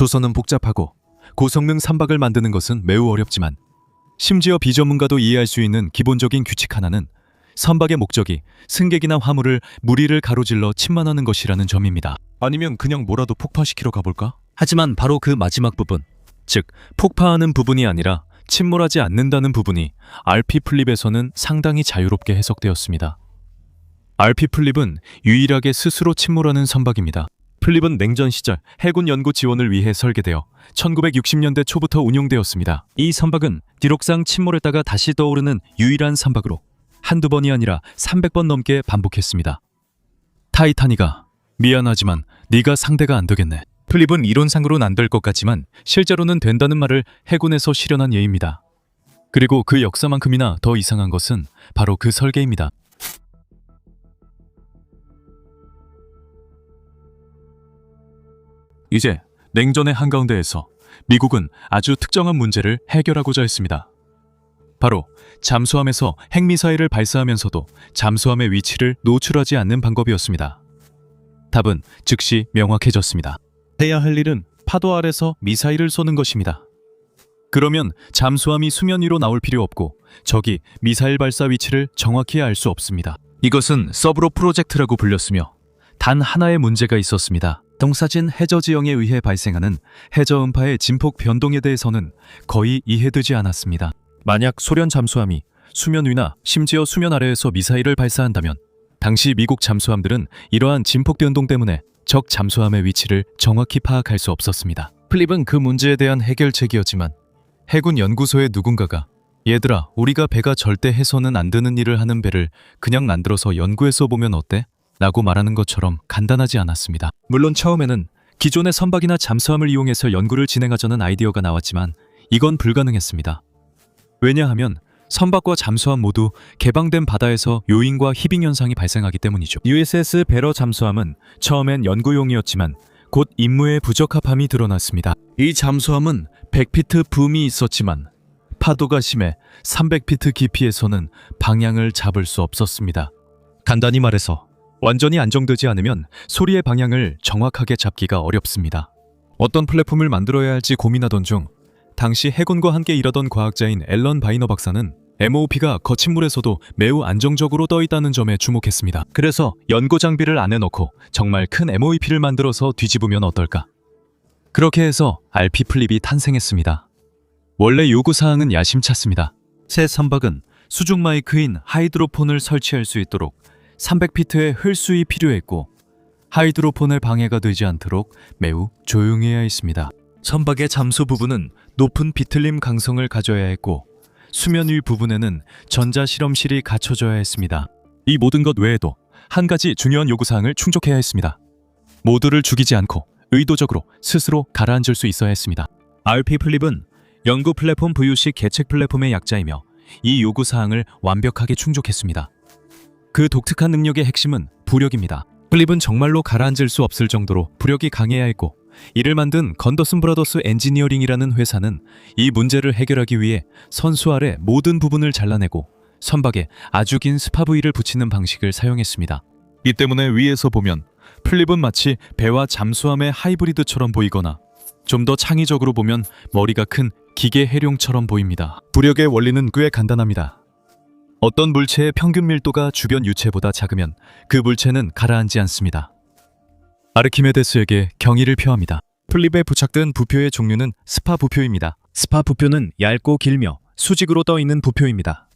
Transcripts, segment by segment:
조선은 복잡하고 고성능 선박을 만드는 것은 매우 어렵지만 심지어 비전문가도 이해할 수 있는 기본적인 규칙 하나는 선박의 목적이 승객이나 화물을 무리를 가로질러 침몰하는 것이라는 점입니다. 아니면 그냥 뭐라도 폭파시키러 가볼까? 하지만 바로 그 마지막 부분, 즉 폭파하는 부분이 아니라 침몰하지 않는다는 부분이 RP 플립에서는 상당히 자유롭게 해석되었습니다. RP 플립은 유일하게 스스로 침몰하는 선박입니다. 플립은 냉전 시절 해군 연구 지원을 위해 설계되어 1960년대 초부터 운용되었습니다. 이 선박은 기록상 침몰했다가 다시 떠오르는 유일한 선박으로 한두 번이 아니라 300번 넘게 반복했습니다. 타이타닉아, 미안하지만 네가 상대가 안 되겠네. 플립은 이론상으로는 안 될 것 같지만 실제로는 된다는 말을 해군에서 실현한 예입니다. 그리고 그 역사만큼이나 더 이상한 것은 바로 그 설계입니다. 이제 냉전의 한가운데에서 미국은 아주 특정한 문제를 해결하고자 했습니다. 바로 잠수함에서 핵미사일을 발사하면서도 잠수함의 위치를 노출하지 않는 방법이었습니다. 답은 즉시 명확해졌습니다. 해야 할 일은 파도 아래서 미사일을 쏘는 것입니다. 그러면 잠수함이 수면 위로 나올 필요 없고 적이 미사일 발사 위치를 정확히 알 수 없습니다. 이것은 서브로 프로젝트라고 불렸으며 단 하나의 문제가 있었습니다. 동사진 해저 지형에 의해 발생하는 해저 음파의 진폭 변동에 대해서는 거의 이해되지 않았습니다. 만약 소련 잠수함이 수면 위나 심지어 수면 아래에서 미사일을 발사한다면 당시 미국 잠수함들은 이러한 진폭 변동 때문에 적 잠수함의 위치를 정확히 파악할 수 없었습니다. 플립은 그 문제에 대한 해결책이었지만 해군 연구소의 누군가가 얘들아, 우리가 배가 절대 해서는 안 되는 일을 하는 배를 그냥 만들어서 연구해서 보면 어때? 라고 말하는 것처럼 간단하지 않았습니다. 물론 처음에는 기존의 선박이나 잠수함을 이용해서 연구를 진행하자는 아이디어가 나왔지만 이건 불가능했습니다. 왜냐하면 선박과 잠수함 모두 개방된 바다에서 요인과 히빙 현상이 발생하기 때문이죠. USS 베러 잠수함은 처음엔 연구용이었지만 곧 임무에 부적합함이 드러났습니다. 이 잠수함은 100피트 붐이 있었지만 파도가 심해 300피트 깊이에서는 방향을 잡을 수 없었습니다. 간단히 말해서 완전히 안정되지 않으면 소리의 방향을 정확하게 잡기가 어렵습니다. 어떤 플랫폼을 만들어야 할지 고민하던 중 당시 해군과 함께 일하던 과학자인 앨런 바이너 박사는 MOP가 거친 물에서도 매우 안정적으로 떠 있다는 점에 주목했습니다. 그래서 연고 장비를 안에 넣고 정말 큰 MOP를 만들어서 뒤집으면 어떨까? 그렇게 해서 RP 플립이 탄생했습니다. 원래 요구사항은 야심찼습니다. 새 선박은 수중 마이크인 하이드로폰을 설치할 수 있도록 300피트의 흘수위 필요했고 하이드로폰에 방해가 되지 않도록 매우 조용해야 했습니다. 선박의 잠수 부분은 높은 비틀림 강성을 가져야 했고 수면 위 부분에는 전자실험실이 갖춰져야 했습니다. 이 모든 것 외에도 한 가지 중요한 요구사항을 충족해야 했습니다. 모두를 죽이지 않고 의도적으로 스스로 가라앉을 수 있어야 했습니다. RP 플립은 연구 플랫폼 VU식 계책 플랫폼의 약자이며 이 요구사항을 완벽하게 충족했습니다. 그 독특한 능력의 핵심은 부력입니다. 플립은 정말로 가라앉을 수 없을 정도로 부력이 강해야 했고 이를 만든 건더슨 브라더스 엔지니어링이라는 회사는 이 문제를 해결하기 위해 선수 아래 모든 부분을 잘라내고 선박에 아주 긴 스파브이를 붙이는 방식을 사용했습니다. 이 때문에 위에서 보면 플립은 마치 배와 잠수함의 하이브리드처럼 보이거나 좀 더 창의적으로 보면 머리가 큰 기계 해룡처럼 보입니다. 부력의 원리는 꽤 간단합니다. 어떤 물체의 평균 밀도가 주변 유체보다 작으면 그 물체는 가라앉지 않습니다. 아르키메데스에게 경의를 표합니다. 플립에 부착된 부표의 종류는 스파 부표입니다. 스파 부표는 얇고 길며 수직으로 떠 있는 부표입니다.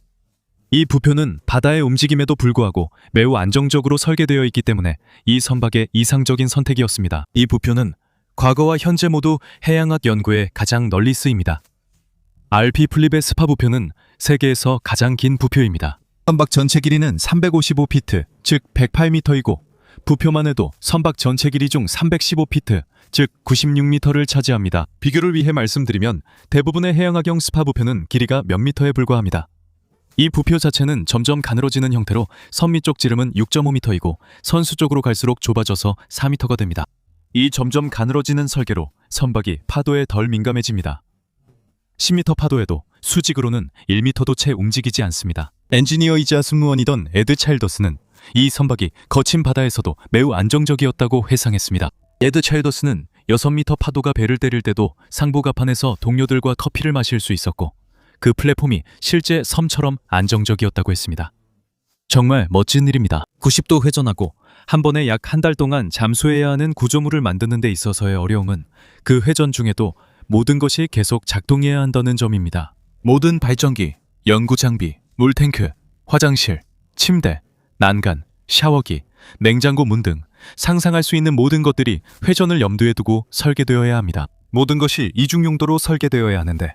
이 부표는 바다의 움직임에도 불구하고 매우 안정적으로 설계되어 있기 때문에 이 선박의 이상적인 선택이었습니다. 이 부표는 과거와 현재 모두 해양학 연구에 가장 널리 쓰입니다. RP 플립의 스파 부표는 세계에서 가장 긴 부표입니다. 선박 전체 길이는 355피트, 즉 108m이고 부표만 해도 선박 전체 길이 중 315피트, 즉 96m를 차지합니다. 비교를 위해 말씀드리면 대부분의 해양학용 스파 부표는 길이가 몇 미터에 불과합니다. 이 부표 자체는 점점 가늘어지는 형태로 선미 쪽 지름은 6.5m이고 선수 쪽으로 갈수록 좁아져서 4m가 됩니다. 이 점점 가늘어지는 설계로 선박이 파도에 덜 민감해집니다. 10m 파도에도 수직으로는 1m도 채 움직이지 않습니다. 엔지니어이자 승무원이던 에드 차일더스는 이 선박이 거친 바다에서도 매우 안정적이었다고 회상했습니다. 에드 차일더스는 6m 파도가 배를 때릴 때도 상부가판에서 동료들과 커피를 마실 수 있었고 그 플랫폼이 실제 섬처럼 안정적이었다고 했습니다. 정말 멋진 일입니다. 90도 회전하고 한 번에 약 한 달 동안 잠수해야 하는 구조물을 만드는 데 있어서의 어려움은 그 회전 중에도 모든 것이 계속 작동해야 한다는 점입니다. 모든 발전기, 연구 장비, 물탱크, 화장실, 침대, 난간, 샤워기, 냉장고 문 등 상상할 수 있는 모든 것들이 회전을 염두에 두고 설계되어야 합니다. 모든 것이 이중 용도로 설계되어야 하는데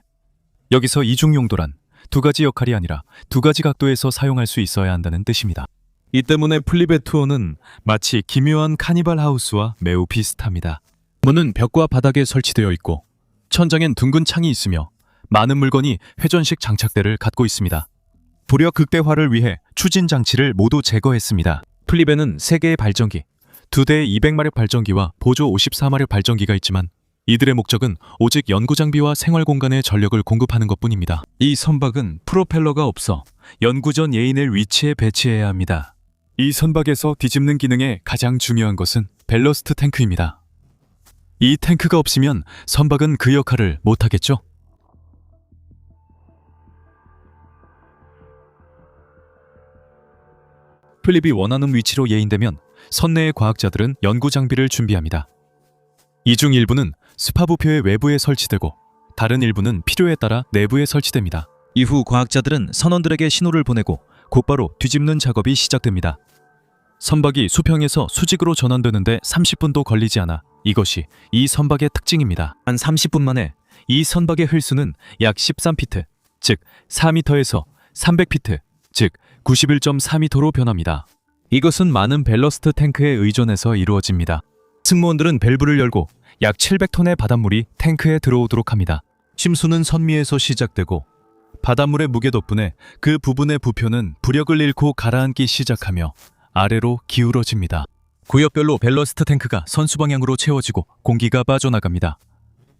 여기서 이중 용도란 두 가지 역할이 아니라 두 가지 각도에서 사용할 수 있어야 한다는 뜻입니다. 이 때문에 플립의 투어는 마치 기묘한 카니발 하우스와 매우 비슷합니다. 문은 벽과 바닥에 설치되어 있고 천장엔 둥근 창이 있으며 많은 물건이 회전식 장착대를 갖고 있습니다. 불여 극대화를 위해 추진 장치를 모두 제거했습니다. 플립에는 3개의 발전기, 2대의 200마력 발전기와 보조 54마력 발전기가 있지만 이들의 목적은 오직 연구 장비와 생활 공간에 전력을 공급하는 것뿐입니다. 이 선박은 프로펠러가 없어 연구전 예인을 위치에 배치해야 합니다. 이 선박에서 뒤집는 기능에 가장 중요한 것은 밸러스트 탱크입니다. 이 탱크가 없으면 선박은 그 역할을 못하겠죠? 플립이 원하는 위치로 예인되면 선내의 과학자들은 연구 장비를 준비합니다. 이 중 일부는 스파부표의 외부에 설치되고 다른 일부는 필요에 따라 내부에 설치됩니다. 이후 과학자들은 선원들에게 신호를 보내고 곧바로 뒤집는 작업이 시작됩니다. 선박이 수평에서 수직으로 전환되는데 30분도 걸리지 않아 이것이 이 선박의 특징입니다. 한 30분 만에 이 선박의 흘수는 약 13피트, 즉 4m에서 300피트, 즉 91.4m로 변합니다. 이것은 많은 밸러스트 탱크에 의존해서 이루어집니다. 승무원들은 밸브를 열고 약 700톤의 바닷물이 탱크에 들어오도록 합니다. 침수는 선미에서 시작되고 바닷물의 무게 덕분에 그 부분의 부표는 부력을 잃고 가라앉기 시작하며 아래로 기울어집니다. 구역별로 밸러스트 탱크가 선수 방향으로 채워지고 공기가 빠져나갑니다.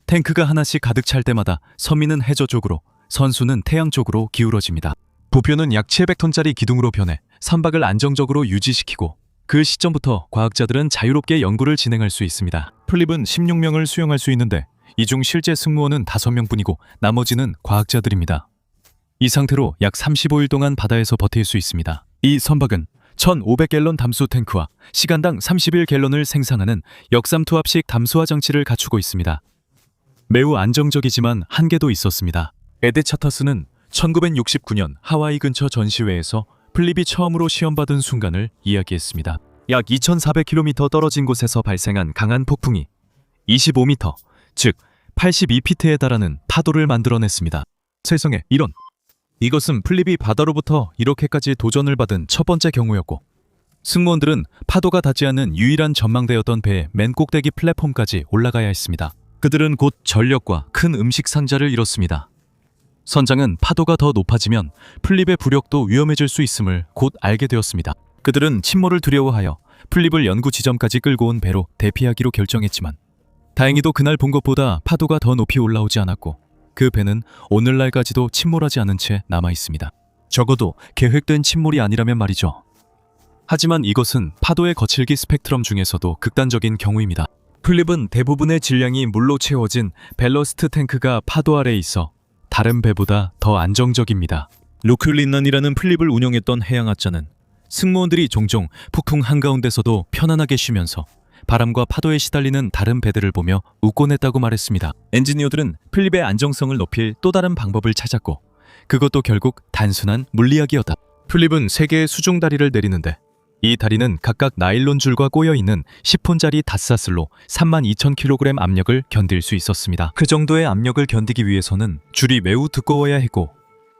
탱크가 하나씩 가득 찰 때마다 선미는 해저 쪽으로, 선수는 태양 쪽으로 기울어집니다. 부표는 약 700톤짜리 기둥으로 변해 선박을 안정적으로 유지시키고 그 시점부터 과학자들은 자유롭게 연구를 진행할 수 있습니다. 플립은 16명을 수용할 수 있는데 이 중 실제 승무원은 5명뿐이고 나머지는 과학자들입니다. 이 상태로 약 35일 동안 바다에서 버틸 수 있습니다. 이 선박은 1,500갤런 담수 탱크와 시간당 31갤런을 생산하는 역삼투압식 담수화 장치를 갖추고 있습니다. 매우 안정적이지만 한계도 있었습니다. 에드 차터스는 1969년 하와이 근처 전시회에서 플립이 처음으로 시험받은 순간을 이야기했습니다. 약 2,400km 떨어진 곳에서 발생한 강한 폭풍이 25m, 즉 82피트에 달하는 파도를 만들어냈습니다. 세상에 이런! 이것은 플립이 바다로부터 이렇게까지 도전을 받은 첫 번째 경우였고 승무원들은 파도가 닿지 않는 유일한 전망대였던 배의 맨 꼭대기 플랫폼까지 올라가야 했습니다. 그들은 곧 전력과 큰 음식 상자를 잃었습니다. 선장은 파도가 더 높아지면 플립의 부력도 위험해질 수 있음을 곧 알게 되었습니다. 그들은 침몰을 두려워하여 플립을 연구 지점까지 끌고 온 배로 대피하기로 결정했지만 다행히도 그날 본 것보다 파도가 더 높이 올라오지 않았고 그 배는 오늘날까지도 침몰하지 않은 채 남아 있습니다. 적어도 계획된 침몰이 아니라면 말이죠. 하지만 이것은 파도의 거칠기 스펙트럼 중에서도 극단적인 경우입니다. 플립은 대부분의 질량이 물로 채워진 밸러스트 탱크가 파도 아래에 있어 다른 배보다 더 안정적입니다. 루클린넌이라는 플립을 운영했던 해양학자는 승무원들이 종종 폭풍 한가운데서도 편안하게 쉬면서 바람과 파도에 시달리는 다른 배들을 보며 웃곤 했다고 말했습니다. 엔지니어들은 플립의 안정성을 높일 또 다른 방법을 찾았고 그것도 결국 단순한 물리학이었다. 플립은 3개의 수중 다리를 내리는데 이 다리는 각각 나일론 줄과 꼬여있는 10톤짜리 닷사슬로 32,000kg 압력을 견딜 수 있었습니다. 그 정도의 압력을 견디기 위해서는 줄이 매우 두꺼워야 했고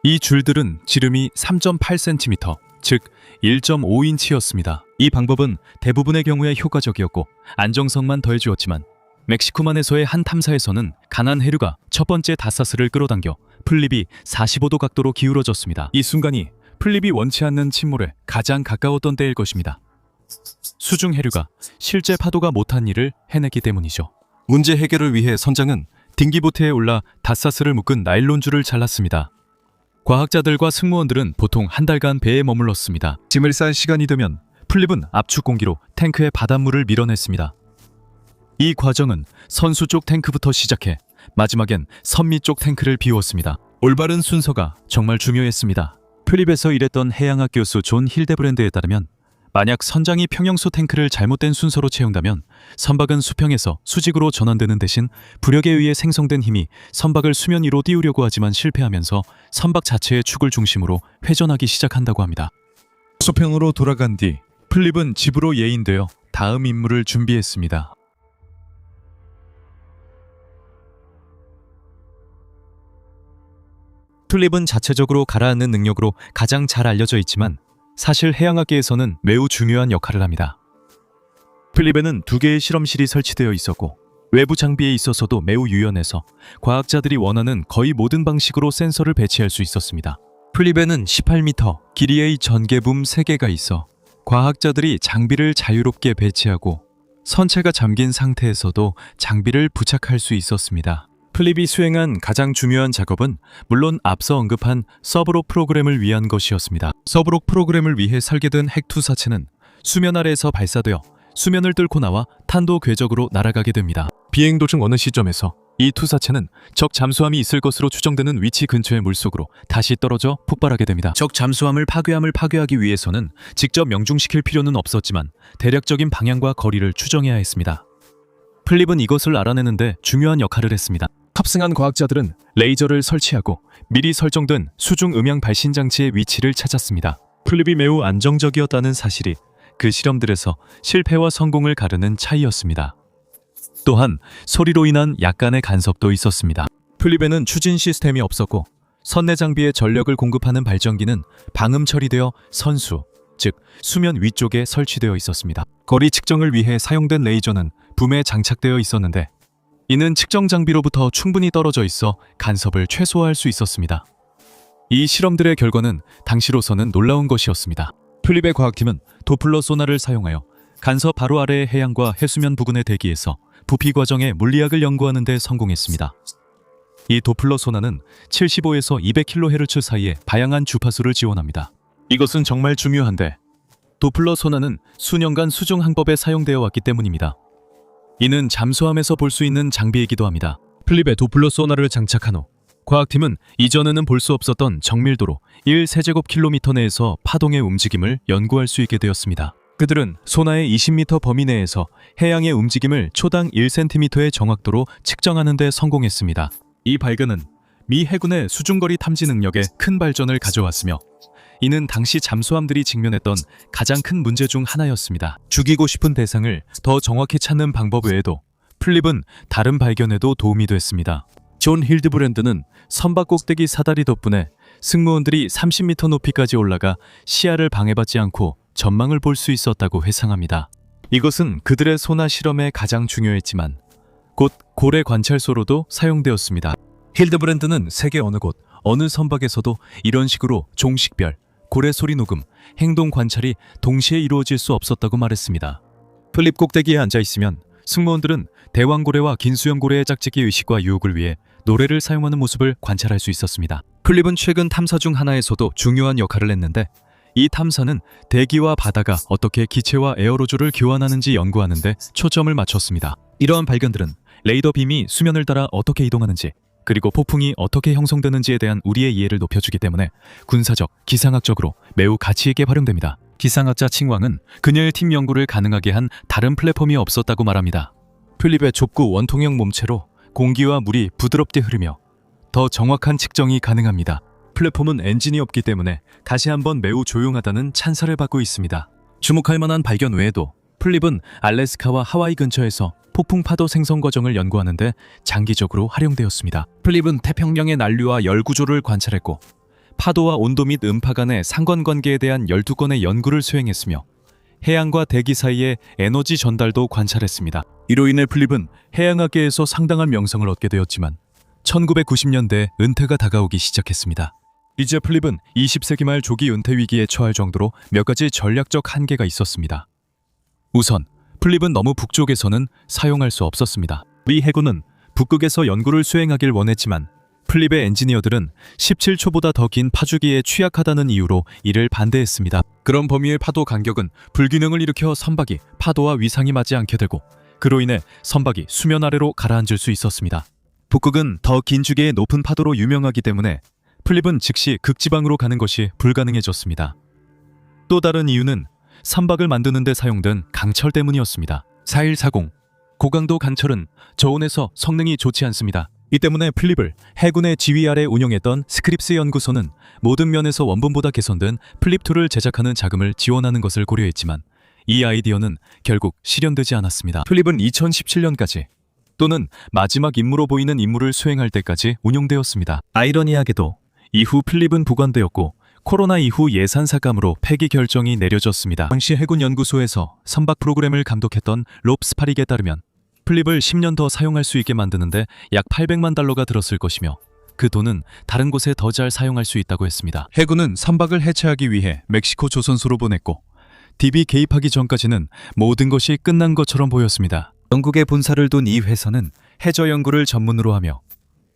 이 줄들은 지름이 3.8cm, 즉 1.5인치였습니다. 이 방법은 대부분의 경우에 효과적이었고 안정성만 더해주었지만 멕시코만에서의 한 탐사에서는 강한 해류가 첫 번째 닷사슬을 끌어당겨 플립이 45도 각도로 기울어졌습니다. 이 순간이 플립이 원치 않는 침몰에 가장 가까웠던 때일 것입니다. 수중 해류가 실제 파도가 못한 일을 해냈기 때문이죠. 문제 해결을 위해 선장은 딩기보트에 올라 닷사슬을 묶은 나일론 줄을 잘랐습니다. 과학자들과 승무원들은 보통 한 달간 배에 머물렀습니다. 짐을 쌀 시간이 되면 플립은 압축 공기로 탱크의 바닷물을 밀어냈습니다. 이 과정은 선수 쪽 탱크부터 시작해 마지막엔 선미 쪽 탱크를 비웠습니다. 올바른 순서가 정말 중요했습니다. 필립에서 일했던 해양학 교수 존 힐데브랜드에 따르면 만약 선장이 평형수 탱크를 잘못된 순서로 채운다면 선박은 수평에서 수직으로 전환되는 대신 부력에 의해 생성된 힘이 선박을 수면 위로 띄우려고 하지만 실패하면서 선박 자체의 축을 중심으로 회전하기 시작한다고 합니다. 수평으로 돌아간 뒤 필립은 집으로 예인되어 다음 임무를 준비했습니다. 필립은 자체적으로 가라앉는 능력으로 가장 잘 알려져 있지만 사실 해양학계에서는 매우 중요한 역할을 합니다. 필립에는 2개의 실험실이 설치되어 있었고 외부 장비에 있어서도 매우 유연해서 과학자들이 원하는 거의 모든 방식으로 센서를 배치할 수 있었습니다. 필립에는 18m 길이의 전개붐 3개가 있어 과학자들이 장비를 자유롭게 배치하고 선체가 잠긴 상태에서도 장비를 부착할 수 있었습니다. 필립이 수행한 가장 중요한 작업은 물론 앞서 언급한 서브록 프로그램을 위한 것이었습니다. 서브록 프로그램을 위해 설계된 핵투사체는 수면 아래에서 발사되어 수면을 뚫고 나와 탄도 궤적으로 날아가게 됩니다. 비행 도중 어느 시점에서 이 투사체는 적 잠수함이 있을 것으로 추정되는 위치 근처의 물속으로 다시 떨어져 폭발하게 됩니다. 적 잠수함을 파괴하기 위해서는 직접 명중시킬 필요는 없었지만 대략적인 방향과 거리를 추정해야 했습니다. 필립은 이것을 알아내는데 중요한 역할을 했습니다. 탑승한 과학자들은 레이저를 설치하고 미리 설정된 수중 음향 발신 장치의 위치를 찾았습니다. 필립이 매우 안정적이었다는 사실이 그 실험들에서 실패와 성공을 가르는 차이였습니다. 또한 소리로 인한 약간의 간섭도 있었습니다. 필립에는 추진 시스템이 없었고 선내 장비에 전력을 공급하는 발전기는 방음 처리되어 선수, 즉 수면 위쪽에 설치되어 있었습니다. 거리 측정을 위해 사용된 레이저는 붐에 장착되어 있었는데 이는 측정 장비로부터 충분히 떨어져 있어 간섭을 최소화할 수 있었습니다. 이 실험들의 결과는 당시로서는 놀라운 것이었습니다. 필립의 과학팀은 도플러 소나를 사용하여 간섭 바로 아래의 해양과 해수면 부근의 대기에서 부피 과정의 물리학을 연구하는 데 성공했습니다. 이 도플러 소나는 75에서 200kHz 사이의 다양한 주파수를 지원합니다. 이것은 정말 중요한데 도플러 소나는 수년간 수중 항법에 사용되어 왔기 때문입니다. 이는 잠수함에서 볼 수 있는 장비이기도 합니다. 필립의 도플러 소나를 장착한 후 과학팀은 이전에는 볼 수 없었던 정밀도로 1세제곱킬로미터 내에서 파동의 움직임을 연구할 수 있게 되었습니다. 그들은 소나의 20m 범위 내에서 해양의 움직임을 초당 1cm의 정확도로 측정하는 데 성공했습니다. 이 발견은 미 해군의 수중거리 탐지 능력에 큰 발전을 가져왔으며 이는 당시 잠수함들이 직면했던 가장 큰 문제 중 하나였습니다. 죽이고 싶은 대상을 더 정확히 찾는 방법 외에도 필립은 다른 발견에도 도움이 됐습니다. 존 힐드브랜드는 선박 꼭대기 사다리 덕분에 승무원들이 30m 높이까지 올라가 시야를 방해받지 않고 전망을 볼 수 있었다고 회상합니다. 이것은 그들의 소나 실험에 가장 중요했지만 곧 고래 관찰소로도 사용되었습니다. 힐드브랜드는 세계 어느 곳, 어느 선박에서도 이런 식으로 종식별, 고래 소리 녹음, 행동 관찰이 동시에 이루어질 수 없었다고 말했습니다. 필립 꼭대기에 앉아있으면 승무원들은 대왕고래와 긴수염고래의 짝짓기 의식과 유혹을 위해 노래를 사용하는 모습을 관찰할 수 있었습니다. 필립은 최근 탐사 중 하나에서도 중요한 역할을 했는데 이 탐사는 대기와 바다가 어떻게 기체와 에어로졸을 교환하는지 연구하는 데 초점을 맞췄습니다. 이러한 발견들은 레이더 빔이 수면을 따라 어떻게 이동하는지 그리고 폭풍이 어떻게 형성되는지에 대한 우리의 이해를 높여주기 때문에 군사적, 기상학적으로 매우 가치 있게 활용됩니다. 기상학자 칭왕은 그녀의 팀 연구를 가능하게 한 다른 플랫폼이 없었다고 말합니다. 필립의 좁고 원통형 몸체로 공기와 물이 부드럽게 흐르며 더 정확한 측정이 가능합니다. 플랫폼은 엔진이 없기 때문에 다시 한번 매우 조용하다는 찬사를 받고 있습니다. 주목할 만한 발견 외에도 필립은 알래스카와 하와이 근처에서 폭풍 파도 생성 과정을 연구하는데 장기적으로 활용되었습니다. 필립은 태평양의 난류와 열 구조를 관찰했고 파도와 온도 및 음파 간의 상관관계에 대한 12건의 연구를 수행했으며 해양과 대기 사이의 에너지 전달도 관찰했습니다. 이로 인해 필립은 해양학계에서 상당한 명성을 얻게 되었지만 1990년대에 은퇴가 다가오기 시작했습니다. 이제 필립은 20세기 말 조기 은퇴 위기에 처할 정도로 몇 가지 전략적 한계가 있었습니다. 우선 필립은 너무 북쪽에서는 사용할 수 없었습니다. 미 해군은 북극에서 연구를 수행하길 원했지만 필립의 엔지니어들은 17초보다 더 긴 파주기에 취약하다는 이유로 이를 반대했습니다. 그런 범위의 파도 간격은 불균형을 일으켜 선박이 파도와 위상이 맞지 않게 되고 그로 인해 선박이 수면 아래로 가라앉을 수 있었습니다. 북극은 더 긴 주기의 높은 파도로 유명하기 때문에 플립은 즉시 극지방으로 가는 것이 불가능해졌습니다. 또 다른 이유는 선박을 만드는 데 사용된 강철 때문이었습니다. 4140 고강도 강철은 저온에서 성능이 좋지 않습니다. 이 때문에 플립을 해군의 지휘 아래 운영했던 스크립스 연구소는 모든 면에서 원본보다 개선된 플립2를 제작하는 자금을 지원하는 것을 고려했지만 이 아이디어는 결국 실현되지 않았습니다. 플립은 2017년까지 또는 마지막 임무로 보이는 임무를 수행할 때까지 운용되었습니다. 아이러니하게도 이후 플립은 보관되었고 코로나 이후 예산 삭감으로 폐기 결정이 내려졌습니다. 당시 해군 연구소에서 선박 프로그램을 감독했던 롭 스파릭에 따르면 플립을 10년 더 사용할 수 있게 만드는데 약 800만 달러가 들었을 것이며 그 돈은 다른 곳에 더 잘 사용할 수 있다고 했습니다. 해군은 선박을 해체하기 위해 멕시코 조선소로 보냈고 DB 개입하기 전까지는 모든 것이 끝난 것처럼 보였습니다. 영국에 본사를 둔 이 회사는 해저 연구를 전문으로 하며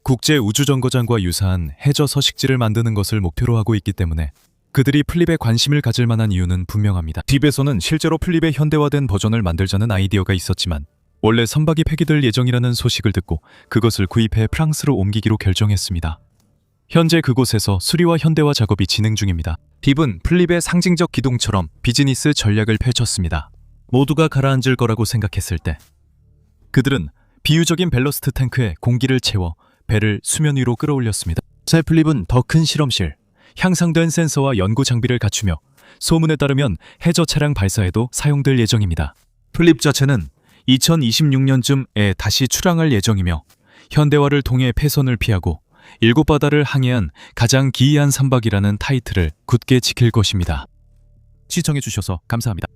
국제우주정거장과 유사한 해저 서식지를 만드는 것을 목표로 하고 있기 때문에 그들이 플립에 관심을 가질 만한 이유는 분명합니다. 딥에서는 실제로 플립의 현대화된 버전을 만들자는 아이디어가 있었지만 원래 선박이 폐기될 예정이라는 소식을 듣고 그것을 구입해 프랑스로 옮기기로 결정했습니다. 현재 그곳에서 수리와 현대화 작업이 진행 중입니다. 딥은 플립의 상징적 기둥처럼 비즈니스 전략을 펼쳤습니다. 모두가 가라앉을 거라고 생각했을 때 그들은 비유적인 밸러스트 탱크에 공기를 채워 배를 수면 위로 끌어올렸습니다. 새 플립은 더 큰 실험실, 향상된 센서와 연구 장비를 갖추며 소문에 따르면 해저 차량 발사에도 사용될 예정입니다. 플립 자체는 2026년쯤에 다시 출항할 예정이며 현대화를 통해 폐선을 피하고 7바다를 항해한 가장 기이한 선박이라는 타이틀을 굳게 지킬 것입니다. 시청해주셔서 감사합니다.